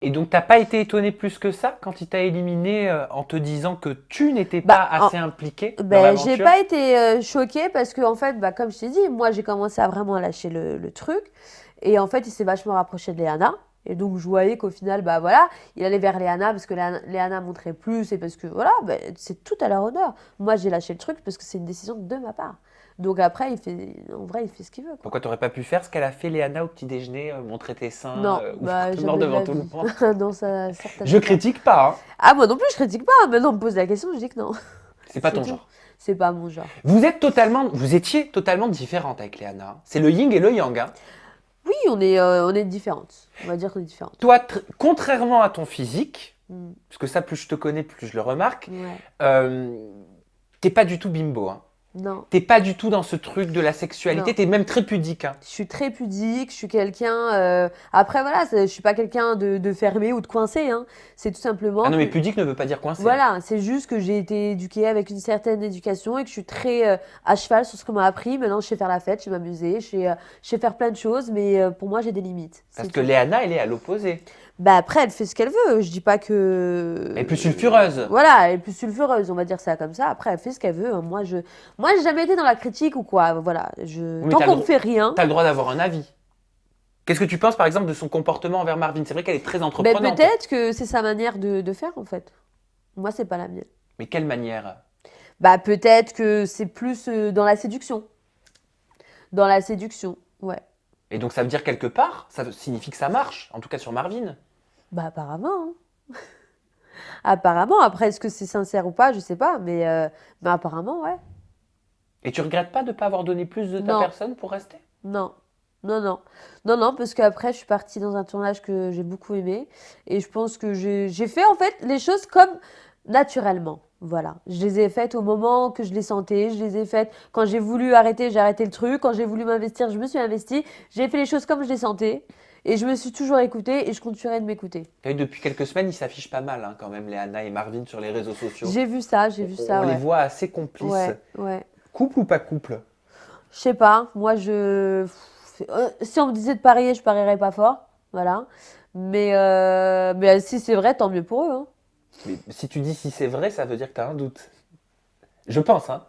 Et donc, t'as pas été étonné plus que ça quand il t'a éliminé en te disant que tu n'étais pas Bah, assez impliqué dans ben, j'ai l'aventure? pas été choquée parce que, en fait, bah, comme je t'ai dit, moi, j'ai commencé à vraiment lâcher le truc. Et en fait, il s'est vachement rapproché de Léana. Et donc, je voyais qu'au final, bah voilà, il allait vers Léana parce que Léana montrait plus et parce que, voilà, bah, c'est tout à leur honneur. Moi, j'ai lâché le truc parce que c'est une décision de ma part. Donc après, en vrai, il fait ce qu'il veut, quoi. Pourquoi t'aurais pas pu faire ce qu'elle a fait Léana au petit déjeuner, montrer tes seins, Non, ouvrir bah ton mort jamais de devant la tout le vie. monde? Non, ça, Je certainement pas. critique pas, hein. Ah, moi non plus, je critique pas. Maintenant, on me pose la question, je dis que non. C'est pas C'est ton tout. genre. C'est pas mon genre. Vous étiez totalement différente avec Léana. C'est le yin et le yang, hein. Oui, on est différentes. On va dire qu'on est différentes. Toi, contrairement à ton physique, Mm. parce que ça, plus je te connais, plus je le remarque, Ouais. euh, t'es pas du tout bimbo, hein. Non, T'es pas du tout dans ce truc de la sexualité, non. t'es même très pudique, hein. Je suis très pudique, je suis quelqu'un. Après, voilà, je suis pas quelqu'un de fermé ou de coincé, hein. C'est tout Ah simplement non, mais que. pudique ne veut pas dire coincé, hein. Voilà, c'est juste que j'ai été éduquée avec une certaine éducation et que je suis très à cheval sur ce qu'on m'a appris. Maintenant, je sais faire la fête, je sais m'amuser, je sais faire plein de choses, mais pour moi, j'ai des limites. Parce C'est que tout. Léana, elle est à l'opposé. Bah après, elle fait ce qu'elle veut. Je dis pas Elle est plus que. sulfureuse. Voilà, elle est plus sulfureuse, on va dire ça comme ça. Après, elle fait ce qu'elle veut, hein. Moi, j'ai jamais été dans la critique ou quoi. Voilà, Oui, mais tant qu'on me fait rien, t'as le droit d'avoir un avis. Qu'est-ce que tu penses, par exemple, de son comportement envers Marvin? C'est vrai qu'elle est très ben entreprenante. peut-être que c'est sa manière de faire en fait. Moi, c'est pas la mienne. Mais quelle manière? Bah peut-être que c'est plus dans la séduction. Dans la séduction, ouais. Et donc ça veut dire quelque part, ça signifie que ça marche, en tout cas sur Marvin. Bah apparemment, hein. Apparemment, après, est-ce que c'est sincère ou pas, je sais pas, mais apparemment, ouais. Et tu regrettes pas de ne pas avoir donné plus de ta Non, personne pour rester? non, non, non. Non, non, parce qu'après, je suis partie dans un tournage que j'ai beaucoup aimé. Et je pense que j'ai fait, en fait, les choses comme naturellement. Voilà. Je les ai faites au moment que je les sentais. Je les ai faites quand j'ai voulu arrêter, j'ai arrêté le truc. Quand j'ai voulu m'investir, je me suis investie. J'ai fait les choses comme je les sentais. Et je me suis toujours écoutée et je continuerai de m'écouter. Et depuis quelques semaines, ils s'affichent pas mal, hein, quand même, Léana et Marvin sur les réseaux sociaux. J'ai vu On ça, les ouais. voit assez complices. Ouais, ouais. Couple ou pas couple? Je sais pas, moi si on me disait de parier, je parierais pas fort, voilà. Mais si c'est vrai, tant mieux pour eux, hein. Mais si tu dis si c'est vrai, ça veut dire que tu as un doute. Je pense, hein.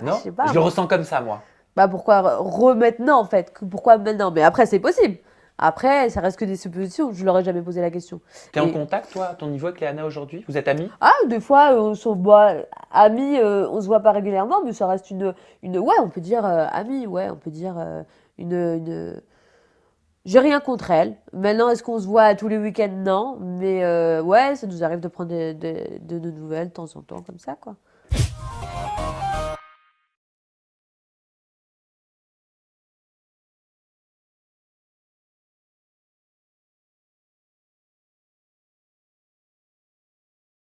Je Non? sais pas, Je le moi. ressens comme ça, moi. Bah pourquoi remettre en fait? Pourquoi maintenant? Mais après, c'est possible. Après, ça reste que des suppositions, je leur ai jamais posé la question. T'es en Et contact, toi, à ton niveau avec Léana aujourd'hui? Vous êtes amis? des fois, on se voit amis, on se voit pas régulièrement, mais ça reste ouais, on peut dire amis, ouais, on peut dire une. J'ai rien contre elle. Maintenant, est-ce qu'on se voit tous les week-ends? Non. Mais ouais, ça nous arrive de prendre de nos nouvelles de temps en temps, comme ça, quoi.